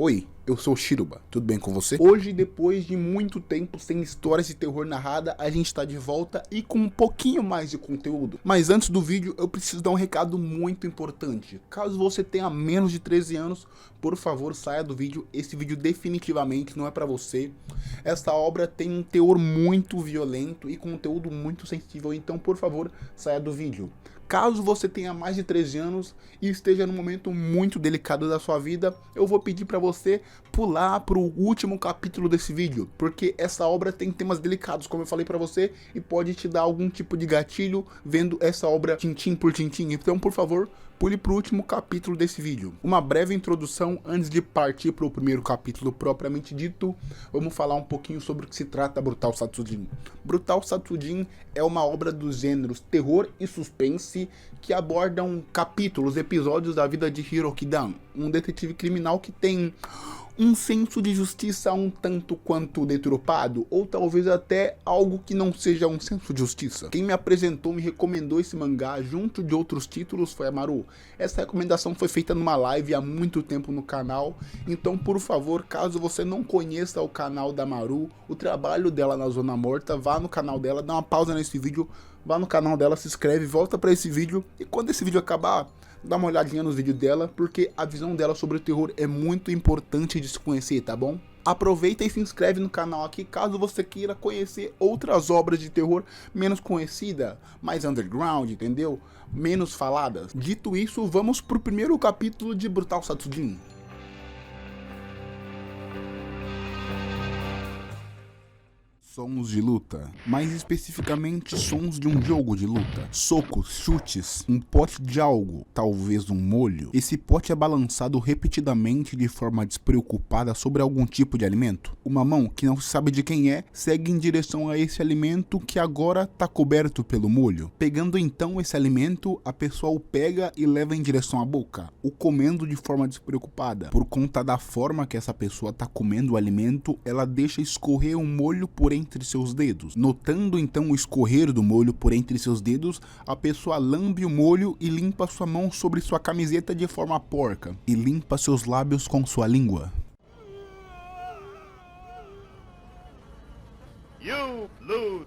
Oi, eu sou o Shiruba, tudo bem com você? Hoje, depois de muito tempo sem histórias de terror narrada, a gente tá de volta e com um pouquinho mais de conteúdo. Mas antes do vídeo, eu preciso dar um recado muito importante. Caso você tenha menos de 13 anos, por favor, saia do vídeo. Esse vídeo definitivamente não é pra você. Essa obra tem um teor muito violento e conteúdo muito sensível, então, por favor, saia do vídeo. Caso você tenha mais de 13 anos e esteja num momento muito delicado da sua vida, eu vou pedir para você pular para o último capítulo desse vídeo, porque essa obra tem temas delicados, como eu falei para você, e pode te dar algum tipo de gatilho vendo essa obra tintim por tintim. Então, por favor, pule para o último capítulo desse vídeo. Uma breve introdução antes de partir para o primeiro capítulo propriamente dito. Vamos falar um pouquinho sobre o que se trata Brutal Satsujin. Brutal Satsujin é uma obra dos gêneros terror e suspense que abordam capítulos, episódios da vida de Hiroki Dan, um detetive criminal que tem um senso de justiça um tanto quanto deturpado, ou talvez até algo que não seja um senso de justiça. Quem me apresentou, me recomendou esse mangá junto de outros títulos foi a Maru. Essa recomendação foi feita numa live há muito tempo no canal, então por favor, caso você não conheça o canal da Maru, o trabalho dela na Zona Morta, vá no canal dela, dá uma pausa nesse vídeo, vá no canal dela, se inscreve, volta para esse vídeo, e quando esse vídeo acabar, dá uma olhadinha nos vídeos dela, porque a visão dela sobre o terror é muito importante de se conhecer, tá bom? Aproveita e se inscreve no canal aqui, caso você queira conhecer outras obras de terror menos conhecidas, mais underground, entendeu? Menos faladas. Dito isso, vamos pro primeiro capítulo de Brutal Satsujin. Sons de luta, mais especificamente sons de um jogo de luta, socos, chutes, um pote de algo, talvez um molho. Esse pote é balançado repetidamente de forma despreocupada sobre algum tipo de alimento. Uma mão, que não se sabe de quem é, segue em direção a esse alimento que agora está coberto pelo molho. Pegando então esse alimento, a pessoa o pega e leva em direção à boca, o comendo de forma despreocupada. Por conta da forma que essa pessoa está comendo o alimento, ela deixa escorrer um molho por entre seus dedos. Notando então o escorrer do molho por entre seus dedos, a pessoa lambe o molho e limpa sua mão sobre sua camiseta de forma porca, e limpa seus lábios com sua língua. You lose.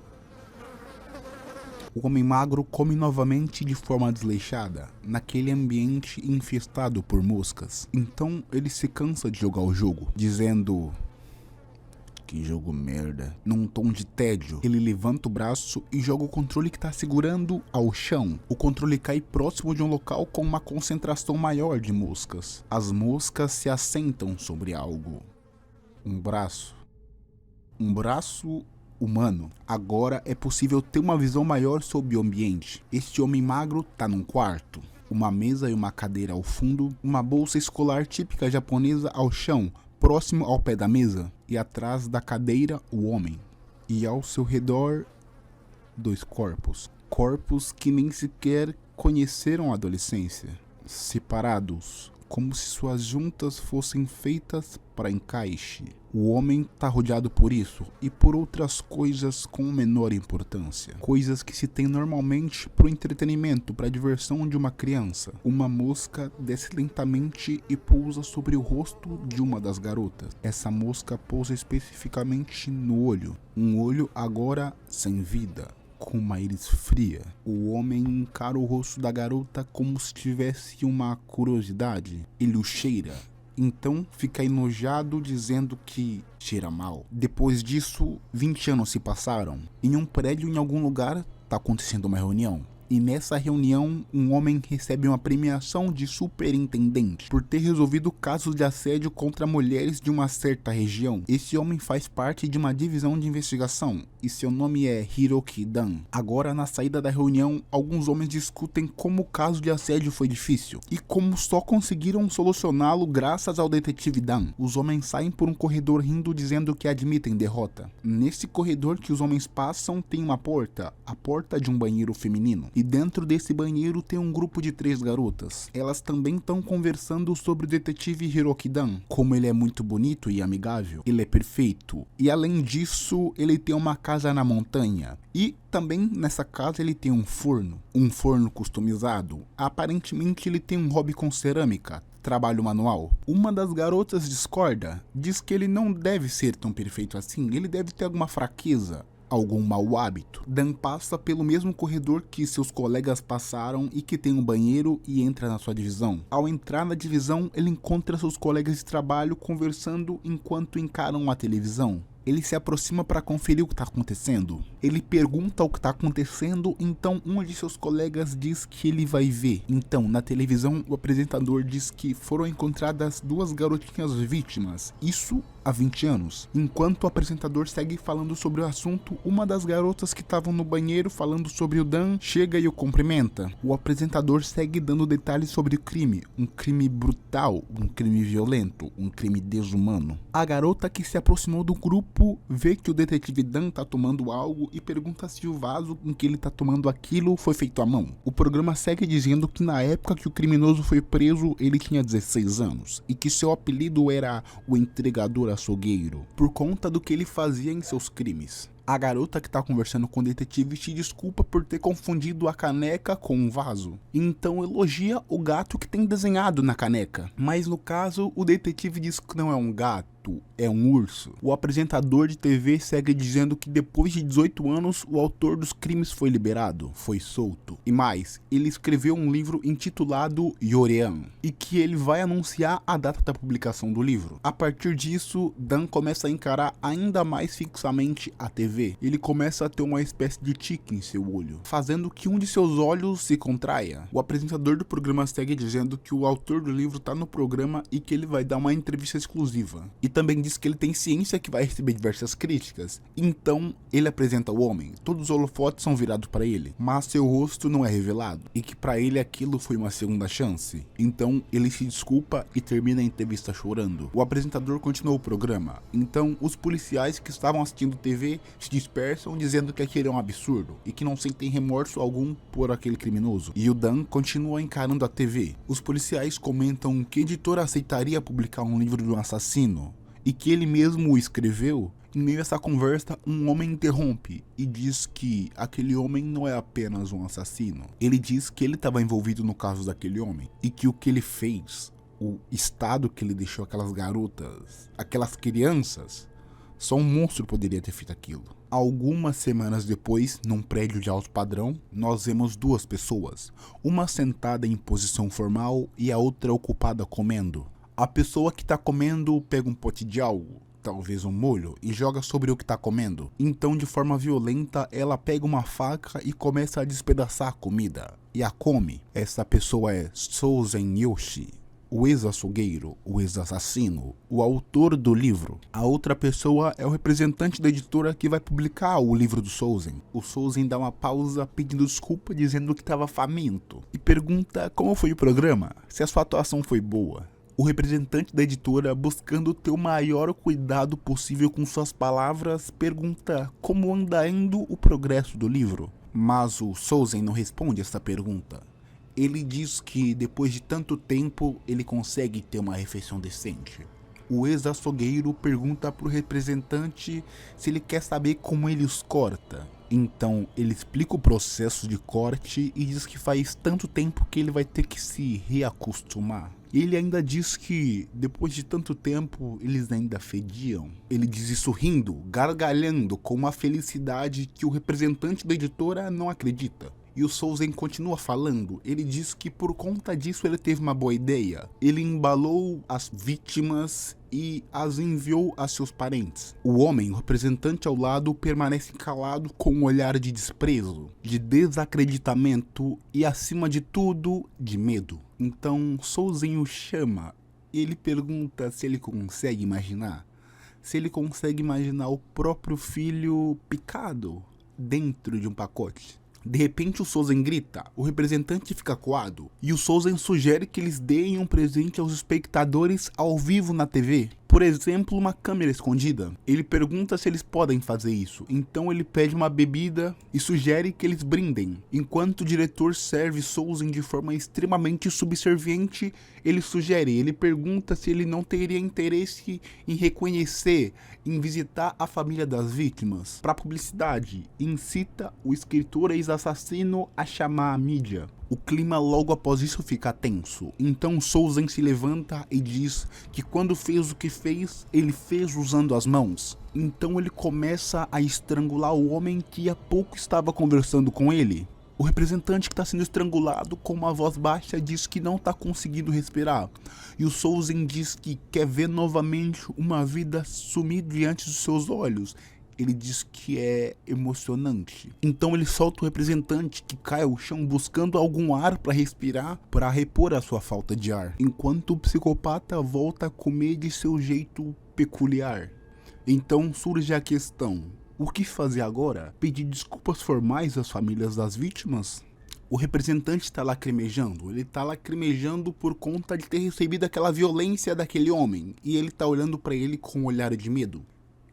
O homem magro come novamente de forma desleixada, naquele ambiente infestado por moscas. Então ele se cansa de jogar o jogo, dizendo: "Que jogo merda." Num tom de tédio, ele levanta o braço e joga o controle que tá segurando ao chão. O controle cai próximo de um local com uma concentração maior de moscas. As moscas se assentam sobre algo. Um braço. Um braço humano. Agora é possível ter uma visão maior sobre o ambiente. Este homem magro tá num quarto. Uma mesa e uma cadeira ao fundo, uma bolsa escolar típica japonesa ao chão, próximo ao pé da mesa, e atrás da cadeira o homem. E ao seu redor, dois corpos. Corpos que nem sequer conheceram a adolescência. Separados, como se suas juntas fossem feitas para encaixe. O homem está rodeado por isso e por outras coisas com menor importância. Coisas que se tem normalmente para o entretenimento, para a diversão de uma criança. Uma mosca desce lentamente e pousa sobre o rosto de uma das garotas. Essa mosca pousa especificamente no olho. Um olho agora sem vida, com uma íris fria. O homem encara o rosto da garota como se tivesse uma curiosidade. Ele o cheira. Então fica enojado, dizendo que cheira mal. Depois disso, 20 anos se passaram. Em um prédio em algum lugar está acontecendo uma reunião. E nessa reunião, um homem recebe uma premiação de superintendente por ter resolvido casos de assédio contra mulheres de uma certa região. Esse homem faz parte de uma divisão de investigação e seu nome é Hiroki Dan. Agora, na saída da reunião, alguns homens discutem como o caso de assédio foi difícil e como só conseguiram solucioná-lo graças ao detetive Dan. Os homens saem por um corredor rindo, dizendo que admitem derrota. Nesse corredor que os homens passam tem uma porta, a porta de um banheiro feminino. E dentro desse banheiro tem um grupo de 3 garotas. Elas também estão conversando sobre o detetive Hiroki Dan, como ele é muito bonito e amigável, ele é perfeito. E além disso, ele tem uma casa na montanha. E também nessa casa ele tem um forno customizado. Aparentemente ele tem um hobby com cerâmica, trabalho manual. Uma das garotas discorda, diz que ele não deve ser tão perfeito assim, ele deve ter alguma fraqueza, algum mau hábito. Dan passa pelo mesmo corredor que seus colegas passaram e que tem um banheiro e entra na sua divisão. Ao entrar na divisão, ele encontra seus colegas de trabalho conversando enquanto encaram a televisão. Ele se aproxima para conferir o que está acontecendo. Ele pergunta o que está acontecendo, então um de seus colegas diz que ele vai ver. Então, na televisão, o apresentador diz que foram encontradas 2 garotinhas vítimas. Isso há 20 anos. Enquanto o apresentador segue falando sobre o assunto, uma das garotas que estavam no banheiro falando sobre o Dan chega e o cumprimenta. O apresentador segue dando detalhes sobre o crime. Um crime brutal, um crime violento, um crime desumano. A garota que se aproximou do grupo vê que o detetive Dan tá tomando algo e pergunta se o vaso em que ele tá tomando aquilo foi feito à mão. O programa segue dizendo que na época que o criminoso foi preso, ele tinha 16 anos e que seu apelido era o entregador açougueiro, por conta do que ele fazia em seus crimes. A garota que tá conversando com o detetive se desculpa por ter confundido a caneca com um vaso. Então elogia o gato que tem desenhado na caneca. Mas no caso, o detetive diz que não é um gato, é um urso. O apresentador de TV segue dizendo que depois de 18 anos, o autor dos crimes foi liberado, foi solto. E mais, ele escreveu um livro intitulado Yorean, e que ele vai anunciar a data da publicação do livro. A partir disso, Dan começa a encarar ainda mais fixamente a TV. Ele começa a ter uma espécie de tique em seu olho, fazendo que um de seus olhos se contraia. O apresentador do programa segue dizendo que o autor do livro tá no programa e que ele vai dar uma entrevista exclusiva. E também diz que ele tem ciência que vai receber diversas críticas. Então, ele apresenta o homem. Todos os holofotes são virados para ele, mas seu rosto não é revelado. E que para ele aquilo foi uma segunda chance. Então, ele se desculpa e termina a entrevista chorando. O apresentador continua o programa. Então, os policiais que estavam assistindo TV se dispersam dizendo que aquele é um absurdo e que não sentem remorso algum por aquele criminoso. E o Dan continua encarando a TV. Os policiais comentam que a editora aceitaria publicar um livro de um assassino e que ele mesmo o escreveu. Em meio a essa conversa, um homem interrompe e diz que aquele homem não é apenas um assassino. Ele diz que ele estava envolvido no caso daquele homem e que o que ele fez, o estado que ele deixou aquelas garotas, aquelas crianças, só um monstro poderia ter feito aquilo. Algumas semanas depois, num prédio de alto padrão, nós vemos 2 pessoas, uma sentada em posição formal e a outra ocupada comendo. A pessoa que está comendo pega um pote de algo, talvez um molho, e joga sobre o que está comendo. Então, de forma violenta, ela pega uma faca e começa a despedaçar a comida, e a come. Essa pessoa é Souzen Yoshi, o ex-açougueiro, o ex-assassino, o autor do livro. A outra pessoa é o representante da editora que vai publicar o livro do Souzen. O Souzen dá uma pausa pedindo desculpa, dizendo que estava faminto, e pergunta como foi o programa, se a sua atuação foi boa. O representante da editora, buscando ter o maior cuidado possível com suas palavras, pergunta como anda indo o progresso do livro. Mas o Souzen não responde essa pergunta. Ele diz que depois de tanto tempo ele consegue ter uma refeição decente. O ex-açougueiro pergunta para o representante se ele quer saber como ele os corta. Então ele explica o processo de corte e diz que faz tanto tempo que ele vai ter que se reacostumar. Ele ainda diz que depois de tanto tempo eles ainda fediam. Ele diz isso rindo, gargalhando com uma felicidade que o representante da editora não acredita. E o Souzen continua falando. Ele diz que por conta disso ele teve uma boa ideia. Ele embalou as vítimas e as enviou a seus parentes. O homem, o representante ao lado, permanece calado com um olhar de desprezo, de desacreditamento e, acima de tudo, de medo. Então Souzen o chama e ele pergunta se ele consegue imaginar. Se ele consegue imaginar o próprio filho picado dentro de um pacote. De repente o Souzen grita, o representante fica acuado e o Souzen sugere que eles deem um presente aos espectadores ao vivo na TV. Por exemplo, uma câmera escondida. Ele pergunta se eles podem fazer isso, então ele pede uma bebida e sugere que eles brindem. Enquanto o diretor serve Souzen de forma extremamente subserviente, ele pergunta se ele não teria interesse em reconhecer, em visitar a família das vítimas. Para publicidade, incita o escritor ex-assassino a chamar a mídia. O clima logo após isso fica tenso, então Souzen se levanta e diz que quando fez o que fez, ele fez usando as mãos. Então ele começa a estrangular o homem que há pouco estava conversando com ele. O representante que está sendo estrangulado com uma voz baixa diz que não está conseguindo respirar. E o Souzen diz que quer ver novamente uma vida sumir diante dos seus olhos. Ele diz que é emocionante. Então ele solta o representante que cai ao chão buscando algum ar para respirar, para repor a sua falta de ar. Enquanto o psicopata volta a comer de seu jeito peculiar. Então surge a questão: o que fazer agora? Pedir desculpas formais às famílias das vítimas? O representante está lacrimejando. Ele está lacrimejando por conta de ter recebido aquela violência daquele homem. E ele está olhando para ele com um olhar de medo.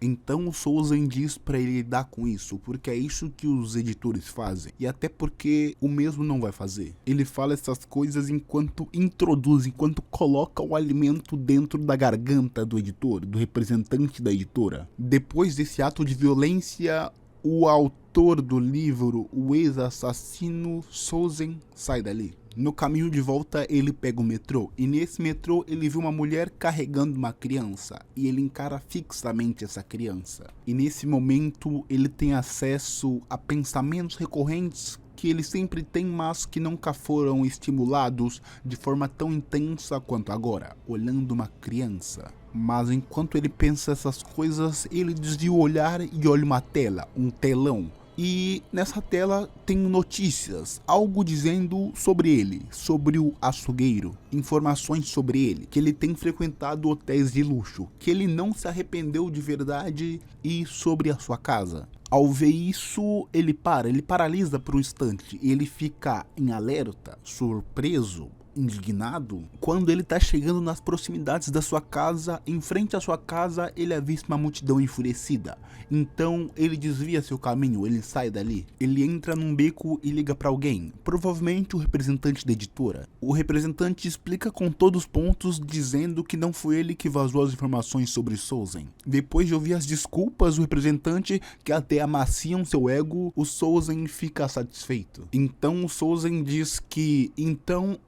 Então o Souzen diz para ele lidar com isso, porque é isso que os editores fazem, e até porque o mesmo não vai fazer. Ele fala essas coisas enquanto introduz, enquanto coloca o alimento dentro da garganta do editor, do representante da editora. Depois desse ato de violência, o autor do livro, o ex-assassino Souzen, sai dali. No caminho de volta, ele pega o metrô, e nesse metrô ele vê uma mulher carregando uma criança, e ele encara fixamente essa criança. E nesse momento, ele tem acesso a pensamentos recorrentes que ele sempre tem, mas que nunca foram estimulados de forma tão intensa quanto agora, olhando uma criança. Mas enquanto ele pensa essas coisas, ele desvia o olhar e olha uma tela, um telão. E nessa tela tem notícias, algo dizendo sobre ele, sobre o açougueiro, informações sobre ele, que ele tem frequentado hotéis de luxo, que ele não se arrependeu de verdade e sobre a sua casa. Ao ver isso, ele paralisa por um instante, e ele fica em alerta, surpreso, indignado, quando ele está chegando nas proximidades da sua casa. Em frente à sua casa, ele avista uma multidão enfurecida. Então ele desvia seu caminho, ele sai dali. Ele entra num beco e liga para alguém, provavelmente o representante da editora. O representante explica com todos os pontos, dizendo que não foi ele que vazou as informações sobre Souzen. Depois de ouvir as desculpas do representante, que até amaciam seu ego, o Souzen fica satisfeito. Então o Souzen diz que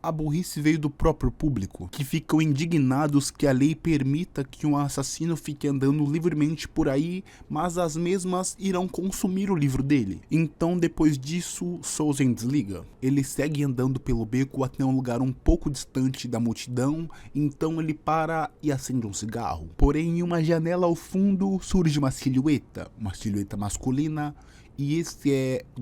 a burrice veio do próprio público, que ficam indignados que a lei permita que um assassino fique andando livremente por aí, mas as mesmas irão consumir o livro dele. Então depois disso, Souzen desliga. Ele segue andando pelo beco até um lugar um pouco distante da multidão, então ele para e acende um cigarro. Porém, em uma janela ao fundo surge uma silhueta masculina, e esse é o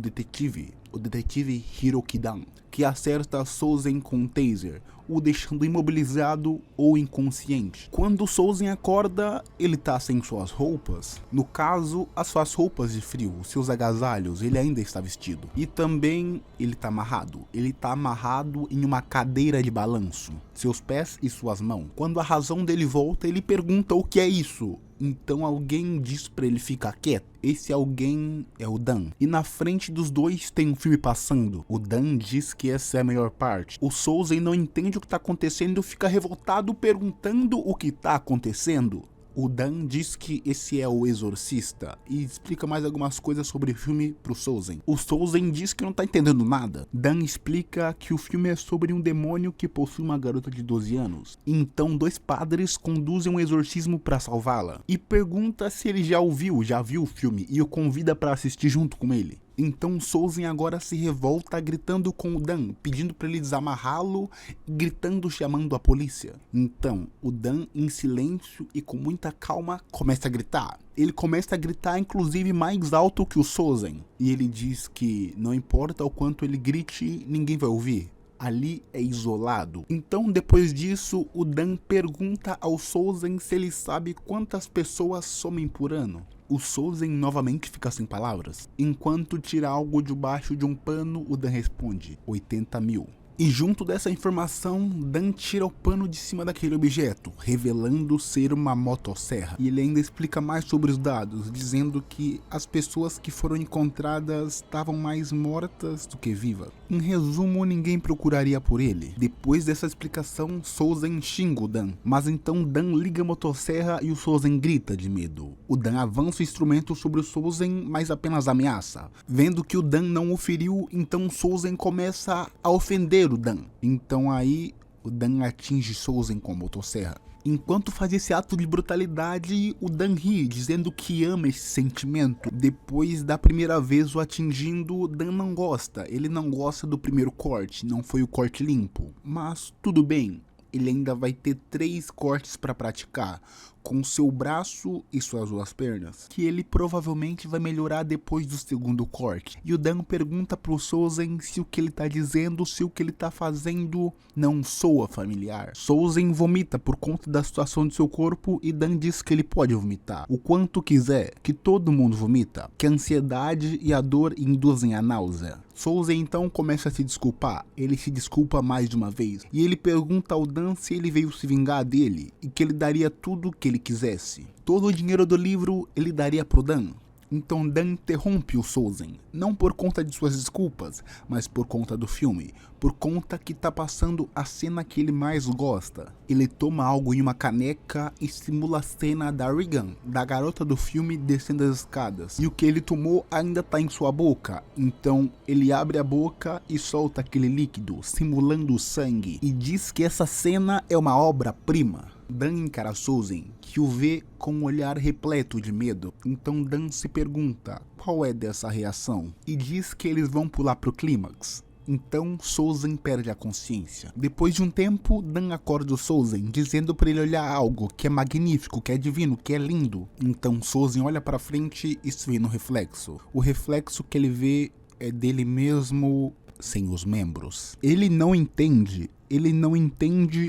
detetive Hiroki-dan, que acerta Souzen com um taser, o deixando imobilizado ou inconsciente. Quando Souzen acorda, ele tá sem suas roupas. No caso, as suas roupas de frio, os seus agasalhos, ele ainda está vestido. E também ele tá amarrado. Ele tá amarrado em uma cadeira de balanço, seus pés e suas mãos. Quando a razão dele volta, ele pergunta o que é isso. Então alguém diz pra ele ficar quieto. Esse alguém é o Dan. E na frente dos dois tem um filme passando. O Dan diz que essa é a melhor parte. O Souzen não entende o que tá acontecendo e fica revoltado perguntando o que tá acontecendo. O Dan diz que esse é o exorcista e explica mais algumas coisas sobre o filme pro Souzen. O Souzen diz que não tá entendendo nada. Dan explica que o filme é sobre um demônio que possui uma garota de 12 anos. Então 2 padres conduzem um exorcismo para salvá-la. E pergunta se ele já viu o filme e o convida para assistir junto com ele. Então Souzen agora se revolta gritando com o Dan, pedindo para ele desamarrá-lo, gritando, chamando a polícia. Então o Dan, em silêncio e com muita calma, começa a gritar. Ele começa a gritar inclusive mais alto que o Souzen. E ele diz que não importa o quanto ele grite, ninguém vai ouvir. Ali é isolado. Então depois disso, o Dan pergunta ao Souzen se ele sabe quantas pessoas somem por ano. O Souzen novamente fica sem palavras. Enquanto tira algo debaixo de um pano, o Dan responde: 80 mil. E junto dessa informação, Dan tira o pano de cima daquele objeto, revelando ser uma motosserra. E ele ainda explica mais sobre os dados, dizendo que as pessoas que foram encontradas estavam mais mortas do que vivas. Em resumo, ninguém procuraria por ele. Depois dessa explicação, Souzen xinga o Dan, mas então Dan liga a motosserra e o Souzen grita de medo. O Dan avança o instrumento sobre o Souzen, mas apenas ameaça. Vendo que o Dan não o feriu, então Souzen começa a ofender o Dan. Então aí o Dan atinge Souzen com a motosserra. Enquanto faz esse ato de brutalidade, o Dan ri, dizendo que ama esse sentimento. Depois da primeira vez o atingindo, o Dan não gosta. Ele não gosta do primeiro corte, não foi o corte limpo. Mas tudo bem, ele ainda vai ter 3 cortes para praticar, com seu braço e suas 2 pernas, que ele provavelmente vai melhorar depois do segundo corte. E o Dan pergunta pro Souzen se o que ele tá dizendo, se o que ele tá fazendo não soa familiar. Souzen vomita por conta da situação de seu corpo e Dan diz que ele pode vomitar o quanto quiser, que todo mundo vomita, que a ansiedade e a dor induzem a náusea. Souzen então começa a se desculpar, ele se desculpa mais de uma vez, e ele pergunta ao Dan se ele veio se vingar dele, e que ele daria tudo o que ele quisesse. Todo o dinheiro do livro ele daria pro Dan. Então Dan interrompe o Souzen, não por conta de suas desculpas, mas por conta do filme, por conta que tá passando a cena que ele mais gosta. Ele toma algo em uma caneca e simula a cena da Regan, da garota do filme descendo as escadas, e o que ele tomou ainda tá em sua boca, então ele abre a boca e solta aquele líquido, simulando o sangue, e diz que essa cena é uma obra-prima. Dan encara Souzen, que o vê com um olhar repleto de medo. Então Dan se pergunta qual é dessa reação e diz que eles vão pular pro clímax. Então Souzen perde a consciência. Depois de um tempo, Dan acorda o Souzen, dizendo para ele olhar algo que é magnífico, que é divino, que é lindo. Então Souzen olha para frente e se vê no reflexo. O reflexo que ele vê é dele mesmo sem os membros. Ele não entende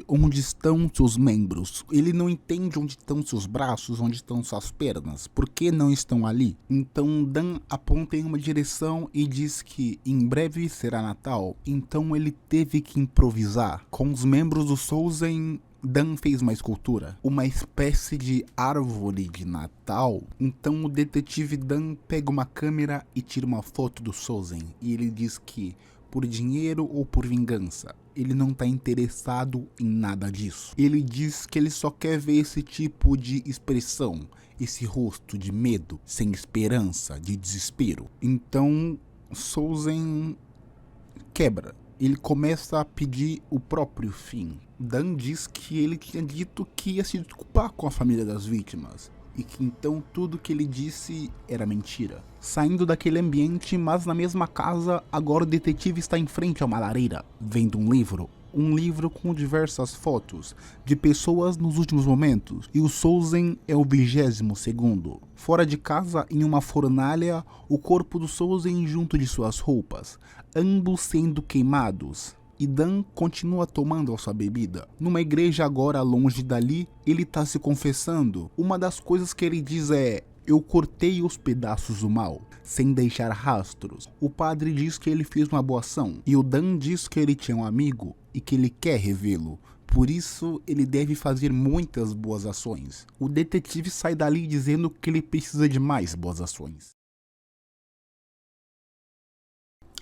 onde estão seus membros. Ele não entende onde estão seus braços, onde estão suas pernas. Por que não estão ali? Então Dan aponta em uma direção e diz que em breve será Natal. Então ele teve que improvisar. Com os membros do Souzen, Dan fez uma escultura, uma espécie de árvore de Natal. Então o detetive Dan pega uma câmera e tira uma foto do Souzen. E ele diz que por dinheiro ou por vingança, ele não está interessado em nada disso. Ele diz que ele só quer ver esse tipo de expressão, esse rosto de medo, sem esperança, de desespero. Então Souzen quebra. Ele começa a pedir o próprio fim. Dan diz que ele tinha dito que ia se desculpar com a família das vítimas, e que então tudo que ele disse era mentira. Saindo daquele ambiente, mas na mesma casa, agora o detetive está em frente a uma lareira, vendo um livro com diversas fotos de pessoas nos últimos momentos, e o Souzen é o 22º. Fora de casa, em uma fornalha, o corpo do Souzen junto de suas roupas, ambos sendo queimados. E Dan continua tomando a sua bebida. Numa igreja agora longe dali, ele tá se confessando. Uma das coisas que ele diz é: eu cortei os pedaços do mal, sem deixar rastros. O padre diz que ele fez uma boa ação, e o Dan diz que ele tinha um amigo e que ele quer revê-lo. Por isso, ele deve fazer muitas boas ações. O detetive sai dali dizendo que ele precisa de mais boas ações.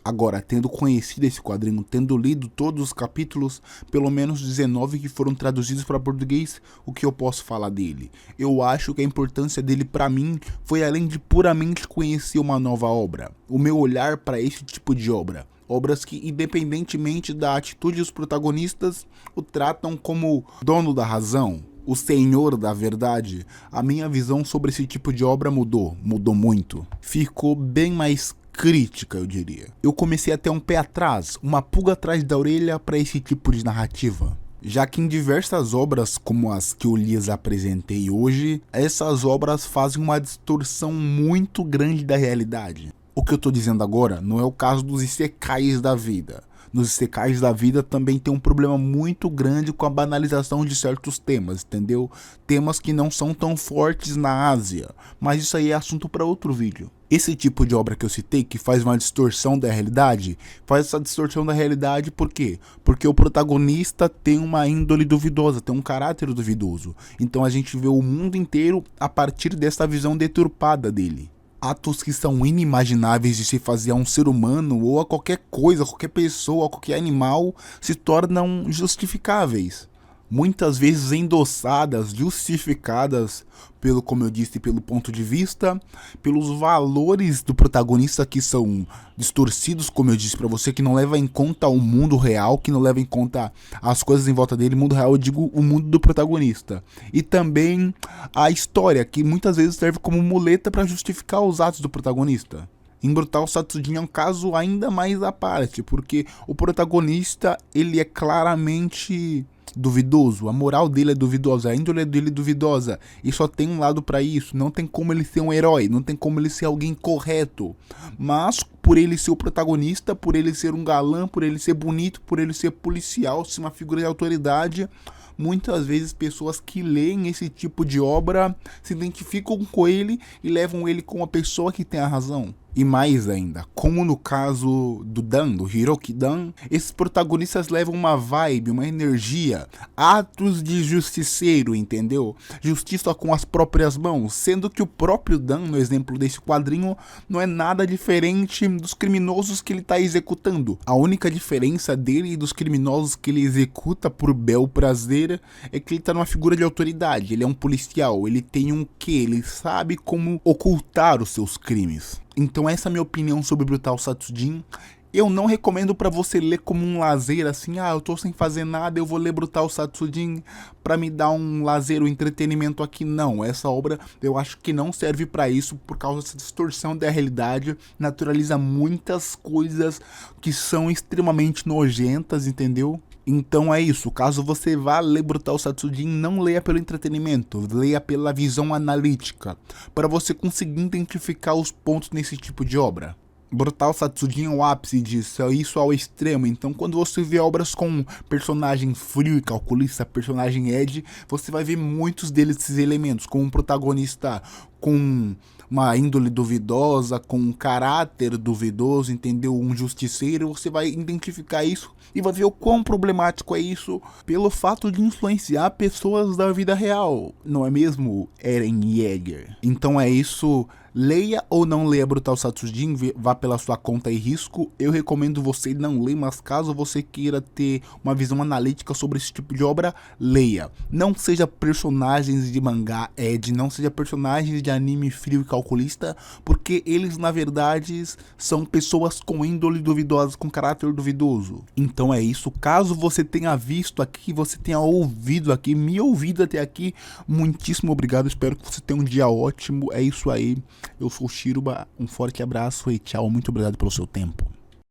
Agora, tendo conhecido esse quadrinho, tendo lido todos os capítulos, pelo menos 19 que foram traduzidos para português, o que eu posso falar dele? Eu acho que a importância dele para mim foi além de puramente conhecer uma nova obra. O meu olhar para esse tipo de obra. Obras que, independentemente da atitude dos protagonistas, o tratam como dono da razão, o senhor da verdade. A minha visão sobre esse tipo de obra mudou muito. Ficou bem mais crítica, eu diria. Eu comecei a ter um pé atrás, uma pulga atrás da orelha para esse tipo de narrativa. Já que em diversas obras, como as que eu lhes apresentei hoje, essas obras fazem uma distorção muito grande da realidade. O que eu tô dizendo agora não é o caso dos isekais da vida. nos isekais da vida também tem um problema muito grande com a banalização de certos temas, entendeu? Temas que não são tão fortes na Ásia, mas isso aí é assunto para outro vídeo. Esse tipo de obra que eu citei, que faz uma distorção da realidade, faz essa distorção da realidade por quê? Porque o protagonista tem uma índole duvidosa, tem um caráter duvidoso. Então a gente vê o mundo inteiro a partir dessa visão deturpada dele. Atos que são inimagináveis de se fazer a um ser humano ou a qualquer coisa, a qualquer pessoa, a qualquer animal, se tornam justificáveis. Muitas vezes endossadas, justificadas pelo, como eu disse, pelo ponto de vista, pelos valores do protagonista que são distorcidos, como eu disse pra você, que não leva em conta o mundo real, que não leva em conta as coisas em volta dele. Mundo real, eu digo o mundo do protagonista. E também a história, que muitas vezes serve como muleta para justificar os atos do protagonista. Em Brutal Satsujin é um caso ainda mais à parte, porque o protagonista, ele é claramente duvidoso, a moral dele é duvidosa, a índole dele é duvidosa, e só tem um lado pra isso. Não tem como ele ser um herói, não tem como ele ser alguém correto, mas por ele ser o protagonista, por ele ser um galã, por ele ser bonito, por ele ser policial, ser uma figura de autoridade, muitas vezes pessoas que leem esse tipo de obra se identificam com ele e levam ele como a pessoa que tem a razão. E mais ainda, como no caso do Dan, do Hiroki Dan, esses protagonistas levam uma vibe, uma energia, atos de justiceiro, entendeu? Justiça com as próprias mãos, sendo que o próprio Dan, no exemplo desse quadrinho, não é nada diferente dos criminosos que ele está executando. A única diferença dele e dos criminosos que ele executa por bel prazer é que ele está numa figura de autoridade, ele é um policial, ele tem um quê? Ele sabe como ocultar os seus crimes. Então essa é a minha opinião sobre Brutal Satsujin. Eu não recomendo pra você ler como um lazer, assim, eu tô sem fazer nada, eu vou ler Brutal Satsujin pra me dar um lazer, um entretenimento aqui. Não, essa obra eu acho que não serve pra isso, por causa dessa distorção da realidade, naturaliza muitas coisas que são extremamente nojentas, entendeu? Então é isso, caso você vá ler Brutal Satsujin, não leia pelo entretenimento, leia pela visão analítica, para você conseguir identificar os pontos nesse tipo de obra. Brutal Satsujin é o ápice disso, é isso ao extremo. Então quando você vê obras com personagem frio e calculista, personagem Ed, você vai ver muitos desses elementos, com um protagonista com uma índole duvidosa, com um caráter duvidoso, entendeu? Um justiceiro, você vai identificar isso e vai ver o quão problemático é isso pelo fato de influenciar pessoas da vida real, não é mesmo, Eren Yeager? Então é isso, leia ou não leia Brutal Satsujin, vá pela sua conta e risco. Eu recomendo você não ler, mas caso você queira ter uma visão analítica sobre esse tipo de obra, leia. Não seja personagens de mangá Ed, não seja personagens de anime frio e calculista, porque eles na verdade são pessoas com índole duvidosa, com caráter duvidoso. Então é isso, caso você tenha visto aqui, você tenha ouvido aqui, me ouvido até aqui, muitíssimo obrigado, espero que você tenha um dia ótimo. É isso aí, eu sou o Shiruba, um forte abraço e tchau, muito obrigado pelo seu tempo.